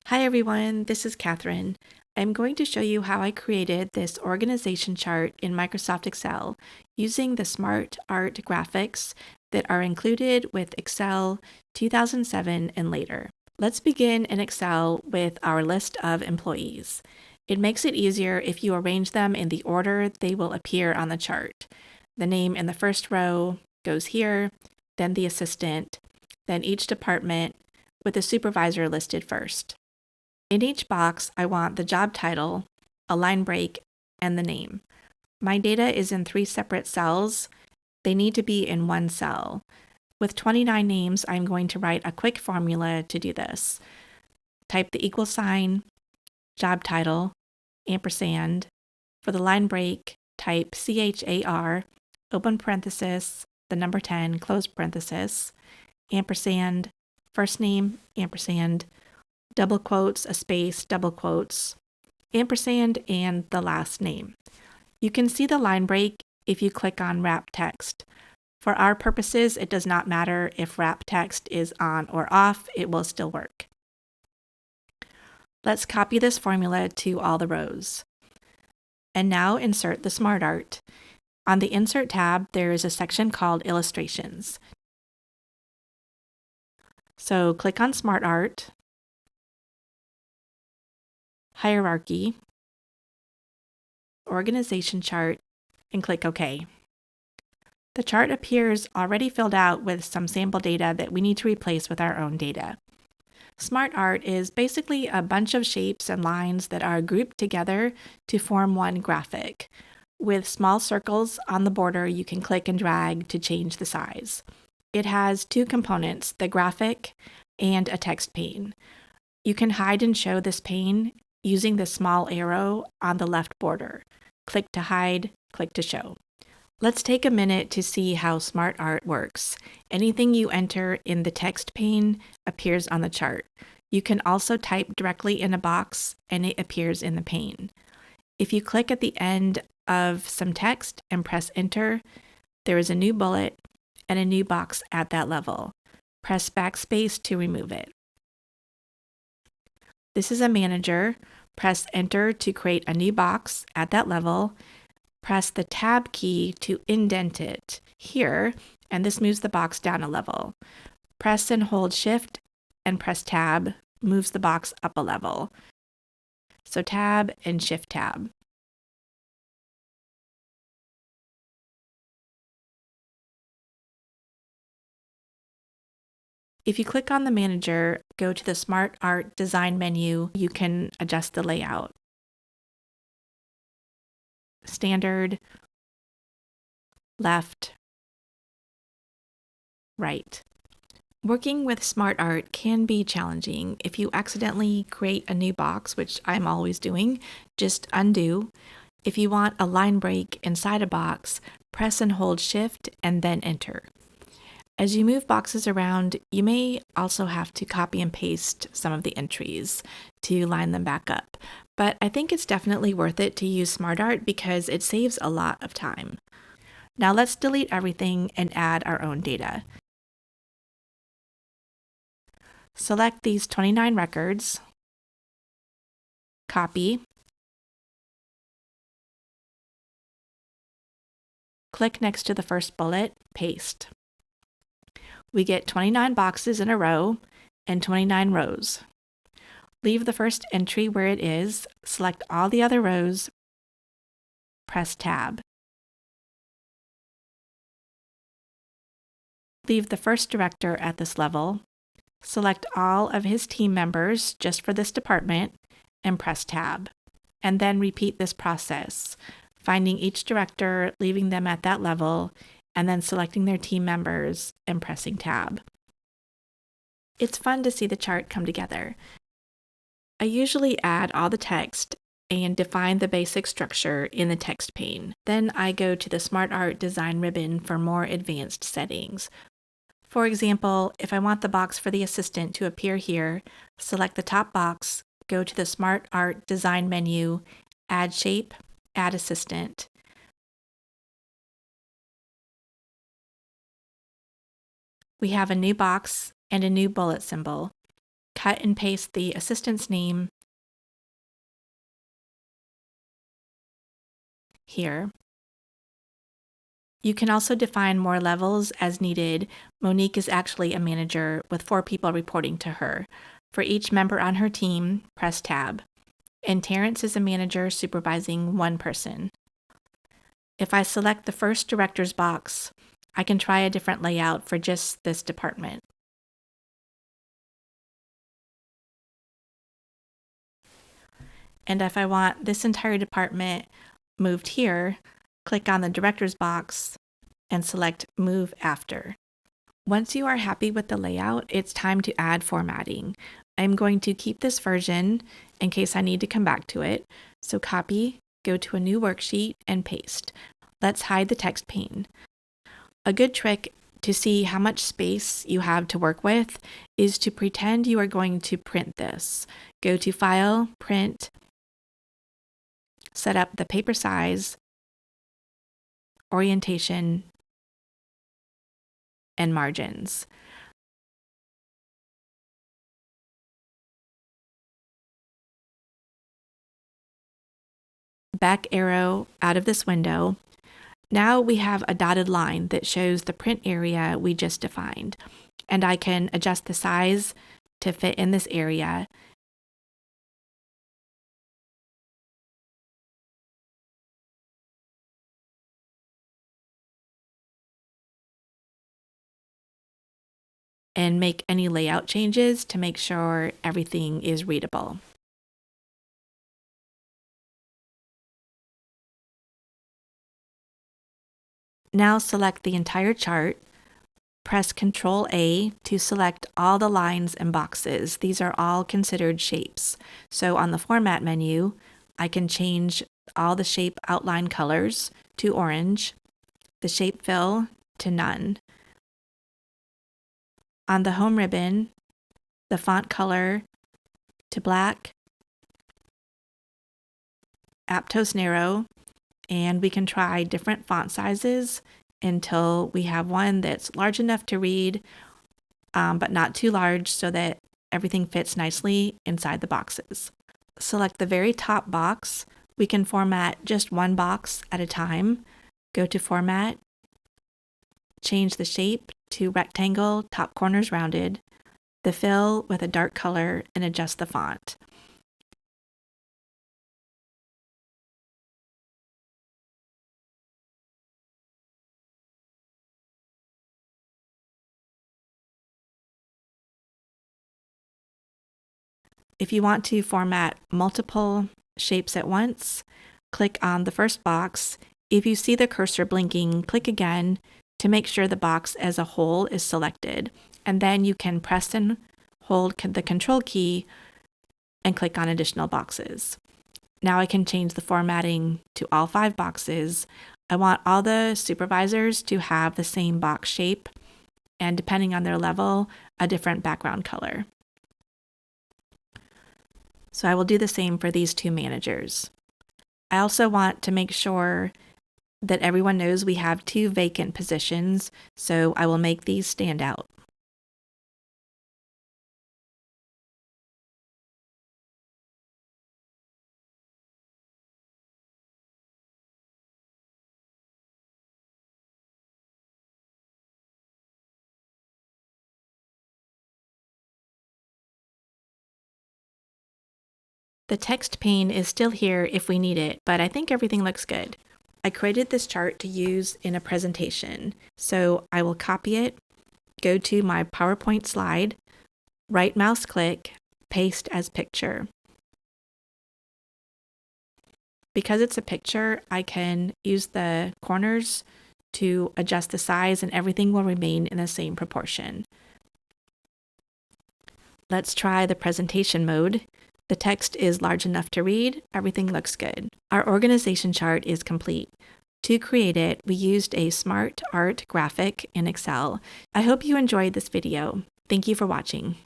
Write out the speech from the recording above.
Hi everyone, this is Catherine. I'm going to show you how I created this organization chart in Microsoft Excel using the SmartArt graphics that are included with Excel 2007 and later. Let's begin in Excel with our list of employees. It makes it easier if you arrange them in the order they will appear on the chart. The name in the first row goes here, then the assistant, then each department, with the supervisor listed first. In each box, I want the job title, a line break, and the name. My data is in 3 separate cells. They need to be in one cell. With 29 names, I'm going to write a quick formula to do this. Type the equal sign, job title, ampersand. For the line break, type CHAR, open parenthesis, the number 10, close parenthesis, ampersand, first name, ampersand, double quotes, a space, double quotes, ampersand, and the last name. You can see the line break if you click on Wrap Text. For our purposes, it does not matter if Wrap Text is on or off, it will still work. Let's copy this formula to all the rows. And now insert the SmartArt. On the Insert tab, there is a section called Illustrations. So click on SmartArt, Hierarchy, Organization Chart, and click OK. The chart appears already filled out with some sample data that we need to replace with our own data. SmartArt is basically a bunch of shapes and lines that are grouped together to form one graphic. With small circles on the border, you can click and drag to change the size. It has 2 components, the graphic and a text pane. You can hide and show this pane using the small arrow on the left border. Click to hide, click to show. Let's take a minute to see how SmartArt works. Anything you enter in the text pane appears on the chart. You can also type directly in a box and it appears in the pane. If you click at the end of some text and press enter, there is a new bullet and a new box at that level. Press backspace to remove it. This is a manager. Press enter to create a new box at that level. Press the tab key to indent it here, and this moves the box down a level. Press and hold shift and press tab, moves the box up a level. So tab and shift tab. If you click on the manager, go to the SmartArt Design menu, you can adjust the layout. Standard, left, right. Working with SmartArt can be challenging. If you accidentally create a new box, which I'm always doing, just undo. If you want a line break inside a box, press and hold shift and then enter. As you move boxes around, you may also have to copy and paste some of the entries to line them back up. But I think it's definitely worth it to use SmartArt because it saves a lot of time. Now let's delete everything and add our own data. Select these 29 records, copy, click next to the first bullet, paste. We get 29 boxes in a row and 29 rows. Leave the first entry where it is, select all the other rows, press tab. Leave the first director at this level, select all of his team members just for this department, and press tab. And then repeat this process, finding each director, leaving them at that level, and then selecting their team members and pressing tab. It's fun to see the chart come together. I usually add all the text and define the basic structure in the text pane. Then I go to the SmartArt Design ribbon for more advanced settings. For example, if I want the box for the assistant to appear here, select the top box, go to the SmartArt Design menu, Add Shape, Add Assistant. We have a new box and a new bullet symbol. cut and paste the assistant's name here. You can also define more levels as needed. Monique is actually a manager with 4 people reporting to her. For each member on her team, press Tab. And Terrence is a manager supervising 1 person. If I select the first director's box, I can try a different layout for just this department. And if I want this entire department moved here, click on the director's box and select Move After. Once you are happy with the layout, it's time to add formatting. I'm going to keep this version in case I need to come back to it. So copy, go to a new worksheet, and paste. Let's hide the text pane. A good trick to see how much space you have to work with is to pretend you are going to print this. Go to File, Print, set up the paper size, orientation, and margins. Back arrow out of this window. Now we have a dotted line that shows the print area we just defined, and I can adjust the size to fit in this area. And make any layout changes to make sure everything is readable. Now select the entire chart. Press Ctrl-A to select all the lines and boxes. These are all considered shapes. So on the Format menu, I can change all the shape outline colors to orange, the shape fill to none. On the Home ribbon, the font color to black, Aptos narrow, and we can try different font sizes until we have one that's large enough to read, but not too large so that everything fits nicely inside the boxes. Select the very top box. We can format just one box at a time. Go to Format, change the shape to rectangle, top corners rounded, the fill with a dark color, and adjust the font. If you want to format multiple shapes at once, click on the first box. If you see the cursor blinking, click again to make sure the box as a whole is selected. And then you can press and hold the Control key and click on additional boxes. Now I can change the formatting to all 5 boxes. I want all the supervisors to have the same box shape, and depending on their level, a different background color. So I will do the same for these 2 managers. I also want to make sure that everyone knows we have 2 vacant positions, so I will make these stand out. The text pane is still here if we need it, but I think everything looks good. I created this chart to use in a presentation, so I will copy it, go to my PowerPoint slide, right mouse click, paste as picture. Because it's a picture, I can use the corners to adjust the size and everything will remain in the same proportion. Let's try the presentation mode. The text is large enough to read. Everything looks good. Our organization chart is complete. To create it, we used a SmartArt graphic in Excel. I hope you enjoyed this video. Thank you for watching.